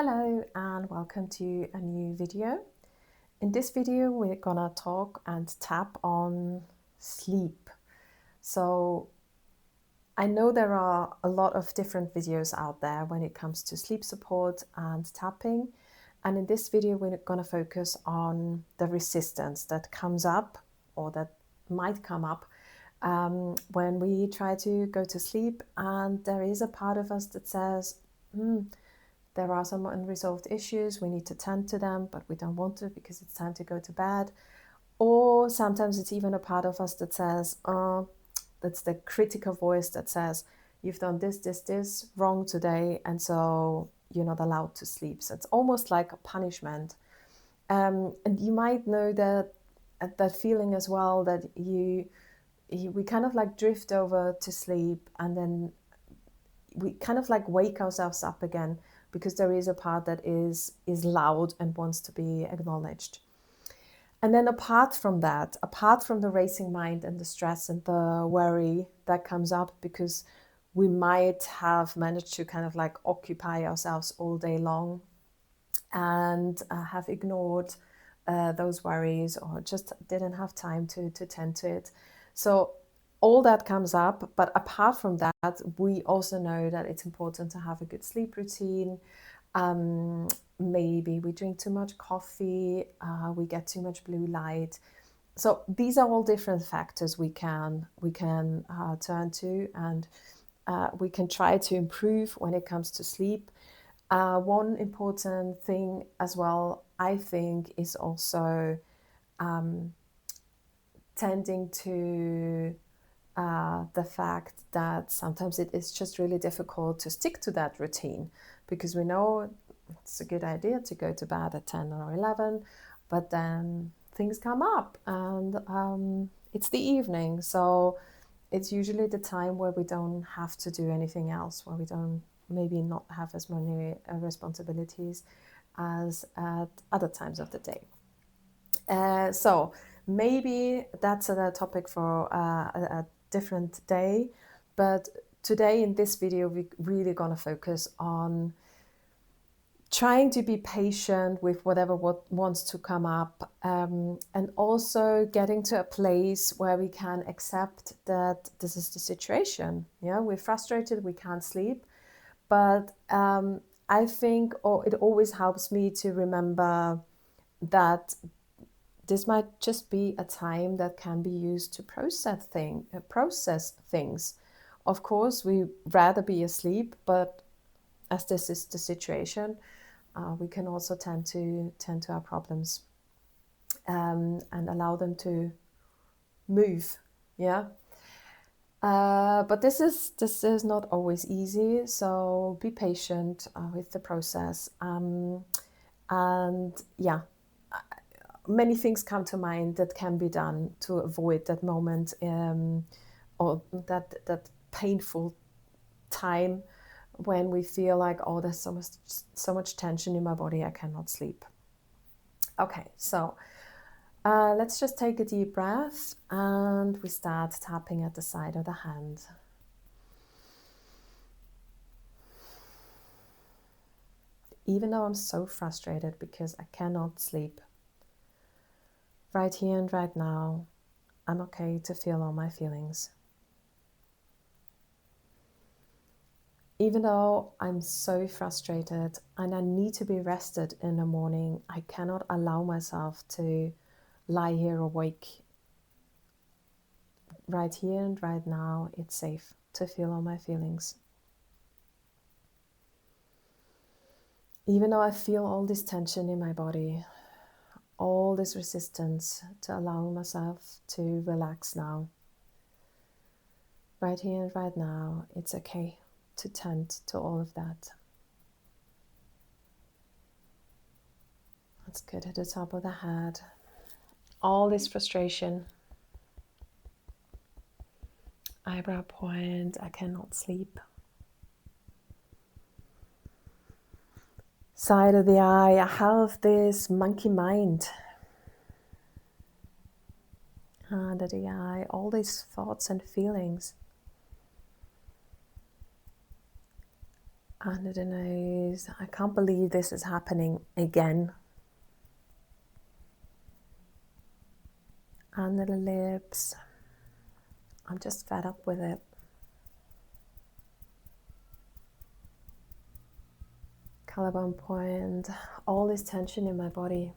Hello and welcome to a new video. In this video we're gonna talk and tap on sleep. So I know there are a lot of different videos out there when it comes to sleep support and tapping, and in this video we're gonna focus on the resistance that comes up or that might come up when we try to go to sleep, and there is a part of us that says, there are some unresolved issues, we need to tend to them, but we don't want to because it's time to go to bed. Or sometimes it's even a part of us that says, that's the critical voice that says, you've done this wrong today, and so you're not allowed to sleep. So it's almost like a punishment. And you might know that feeling as well, that we kind of like drift over to sleep, and then we kind of like wake ourselves up again because there is a part that is loud and wants to be acknowledged. And then apart from that, apart from the racing mind and the stress and the worry that comes up because we might have managed to kind of like occupy ourselves all day long and have ignored those worries or just didn't have time to tend to it. So all that comes up, but apart from that, we also know that it's important to have a good sleep routine. Maybe we drink too much coffee, we get too much blue light. So these are all different factors we can turn to, and we can try to improve when it comes to sleep. One important thing as well, I think, is also tending to the fact that sometimes it is just really difficult to stick to that routine, because we know it's a good idea to go to bed at 10 or 11, but then things come up and it's the evening. So it's usually the time where we don't have to do anything else, where we don't maybe not have as many responsibilities as at other times of the day. So maybe that's a topic for a different day, but today in this video we're really going to focus on trying to be patient with whatever wants to come up, and also getting to a place where we can accept that this is the situation. Yeah, we're frustrated, we can't sleep, but I think it always helps me to remember that this might just be a time that can be used to process things. Of course, we'd rather be asleep, but as this is the situation, we can also tend to our problems and allow them to move. Yeah. But this is not always easy, so be patient with the process. And yeah, many things come to mind that can be done to avoid that moment, or that painful time when we feel like, oh, there's so much tension in my body, I cannot sleep. Okay, so let's just take a deep breath and we start tapping at the side of the hand. Even though I'm so frustrated because I cannot sleep, right here and right now, I'm okay to feel all my feelings. Even though I'm so frustrated and I need to be rested in the morning, I cannot allow myself to lie here awake. Right here and right now, it's safe to feel all my feelings. Even though I feel all this tension in my body, all this resistance to allow myself to relax now. Right here and right now, it's okay to tend to all of that. Let's go to the top of the head. All this frustration. Eyebrow point, I cannot sleep. Side of the eye, I have this monkey mind. Under the eye, all these thoughts and feelings. Under the nose. I can't believe this is happening again. Under the lips. I'm just fed up with it. Collarbone point. All this tension in my body.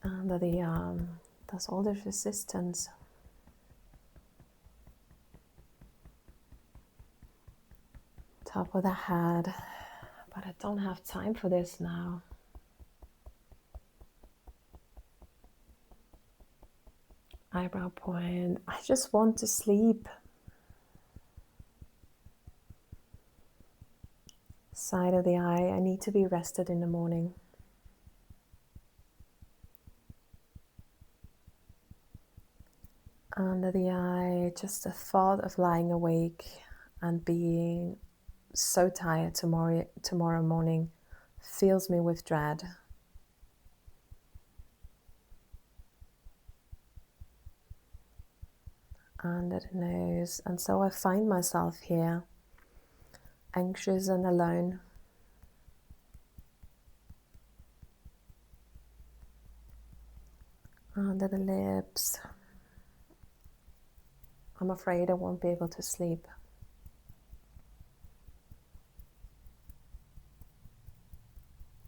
Under the arm. There's all this resistance. Top of the head. But I don't have time for this now. Eyebrow point. I just want to sleep. Side of the eye. I need to be rested in the morning. Under the eye. Just the thought of lying awake and being so tired tomorrow morning fills me with dread. Under the nose, and so I find myself here, anxious and alone. Under the lips. I'm afraid I won't be able to sleep.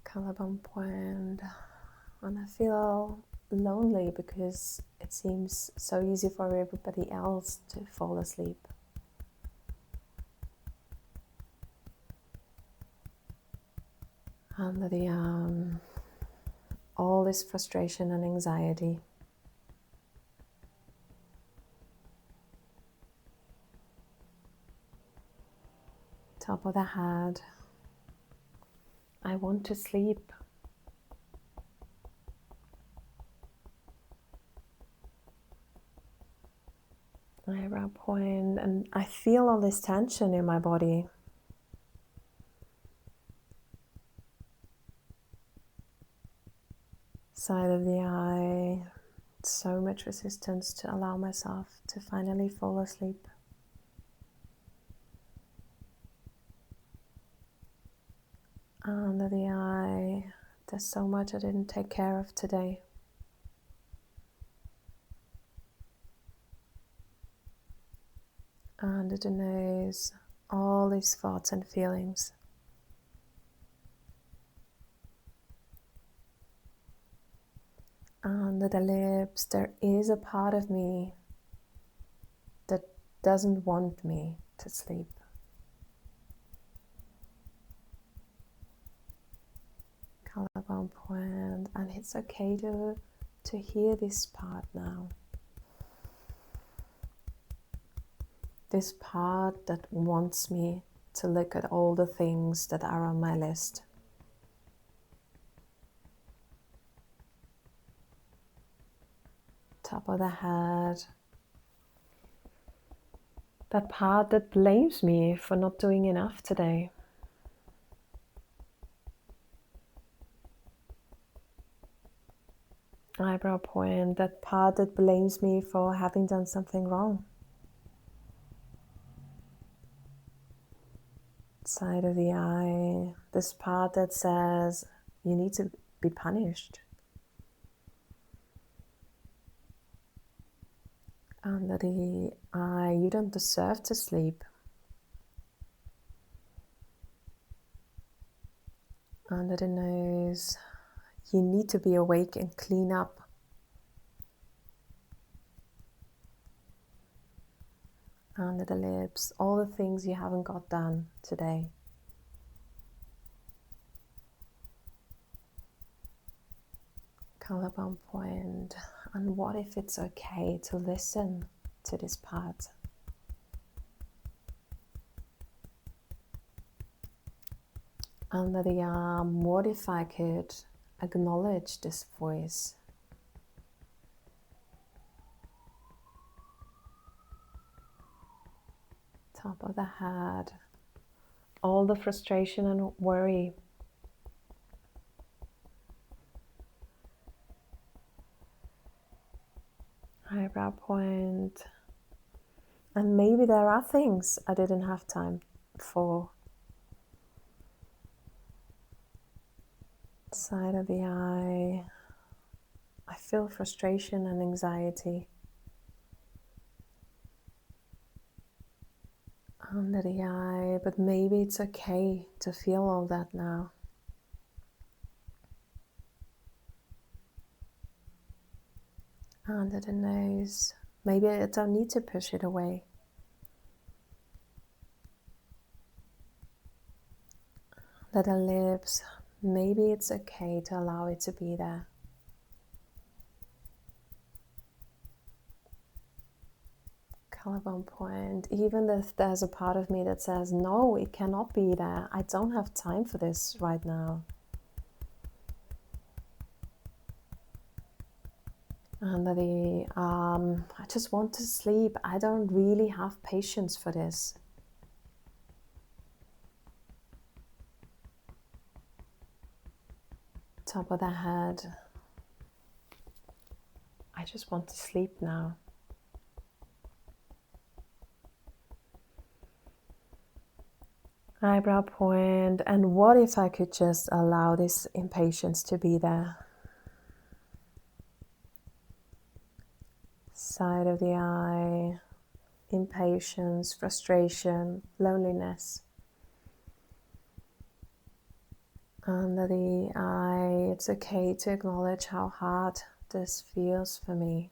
Collarbone point, and I feel lonely because it seems so easy for everybody else to fall asleep. Under the arm, all this frustration and anxiety. Top of the head. I want to sleep. Eyebrow point, and I feel all this tension in my body. Side of the eye. So much resistance to allow myself to finally fall asleep. Under the eye. There's so much I didn't take care of today. Under the nose, all these thoughts and feelings. Under the lips, there is a part of me that doesn't want me to sleep. Collarbone point, and it's okay to hear this part now. This part that wants me to look at all the things that are on my list. Top of the head. That part that blames me for not doing enough today. Eyebrow point, that part that blames me for having done something wrong. Side of the eye, this part that says you need to be punished. Under the eye, you don't deserve to sleep. Under the nose, you need to be awake and clean up. Under the lips, all the things you haven't got done today. Collarbone point, and what if it's okay to listen to this part? Under the arm, what if I could acknowledge this voice? Top of the head, all the frustration and worry. Eyebrow point, And maybe there are things I didn't have time for. Side of the eye. I feel frustration and anxiety. Under the eye, but maybe it's okay to feel all that now. Under the nose. Maybe I don't need to push it away. Under the lips. Maybe it's okay to allow it to be there. Collarbone point. Even if there's a part of me that says, no, it cannot be there. I don't have time for this right now. Under the arm. I just want to sleep. I don't really have patience for this. Top of the head. I just want to sleep now. Eyebrow point. And what if I could just allow this impatience to be there? Side of the eye. Impatience, frustration, loneliness. Under the eye, it's okay to acknowledge how hard this feels for me.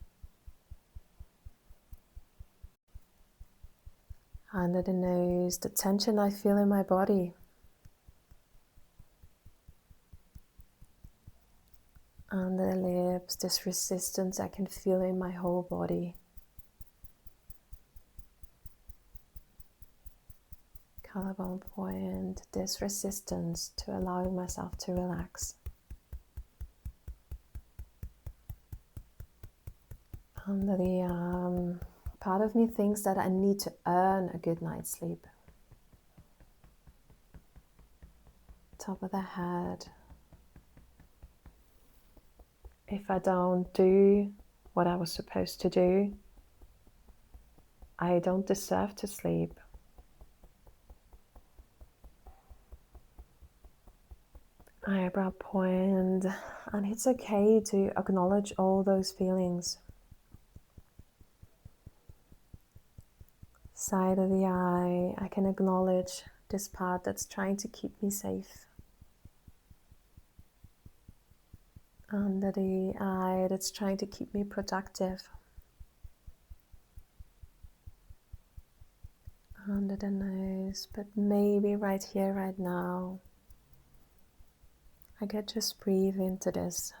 Under the nose, the tension I feel in my body. Under the lips, this resistance I can feel in my whole body. Collarbone point, this resistance to allowing myself to relax. Under the arm, part of me thinks that I need to earn a good night's sleep. Top of the head. If I don't do what I was supposed to do, I don't deserve to sleep. Eyebrow point, and it's okay to acknowledge all those feelings. Side of the eye, I can acknowledge this part that's trying to keep me safe. Under the eye, that's trying to keep me productive. Under the nose, but maybe right here, right now, I could just breathe into this.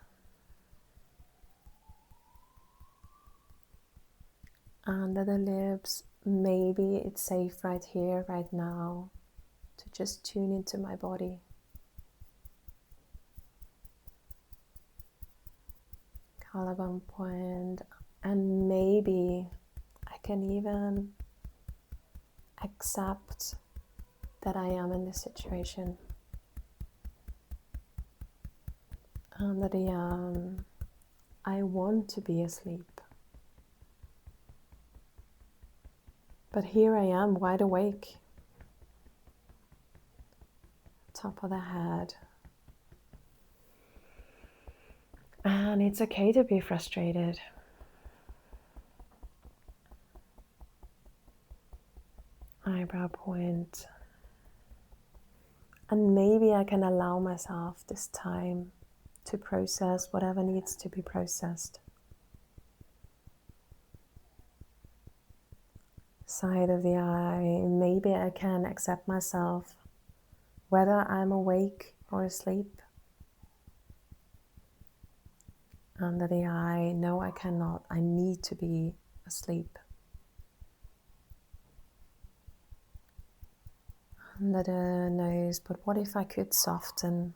Under the lips, maybe it's safe right here, right now, to just tune into my body. Collarbone point, and maybe I can even accept that I am in this situation. Under the arm, I want to be asleep. But here I am, wide awake. Top of the head. And it's okay to be frustrated. Eyebrow point. And maybe I can allow myself this time to process whatever needs to be processed. Side of the eye, maybe I can accept myself, whether I'm awake or asleep. Under the eye, no, I cannot. I need to be asleep. Under the nose, but what if I could soften?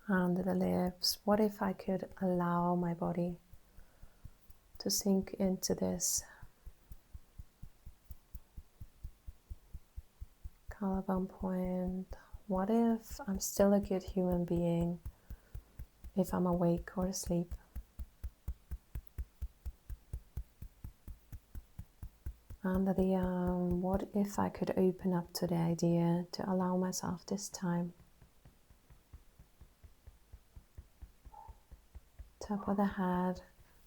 Under the lips, what if I could allow my body to sink into this? Collarbone point, what if I'm still a good human being if I'm awake or asleep? Under the arm, what if I could open up to the idea to allow myself this time? Top of the head,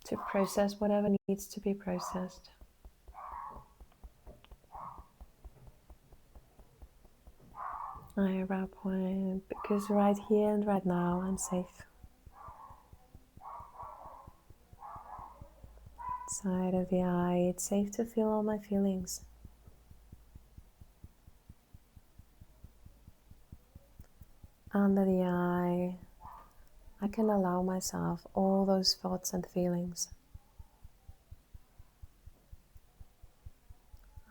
to process whatever needs to be processed. Eyebrow point, because right here and right now I'm safe. Side of the eye, it's safe to feel all my feelings. Under the eye, I can allow myself all those thoughts and feelings.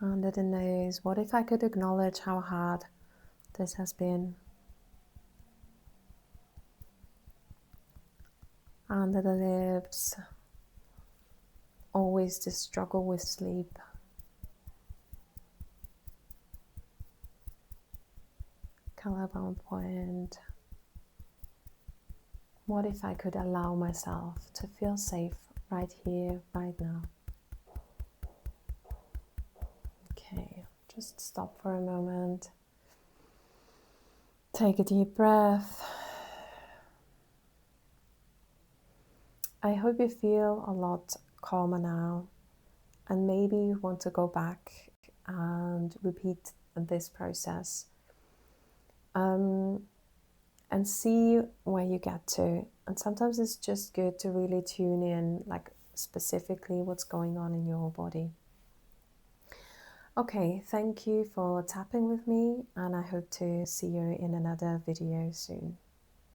Under the nose, what if I could acknowledge how hard this has been? Under the lips, always the struggle with sleep. Collarbone point. What if I could allow myself to feel safe right here, right now? Okay, just stop for a moment. Take a deep breath. I hope you feel a lot calmer now, and maybe you want to go back and repeat this process and see where you get to. And sometimes it's just good to really tune in, like specifically what's going on in your body. Okay, thank you for tapping with me, and I hope to see you in another video soon.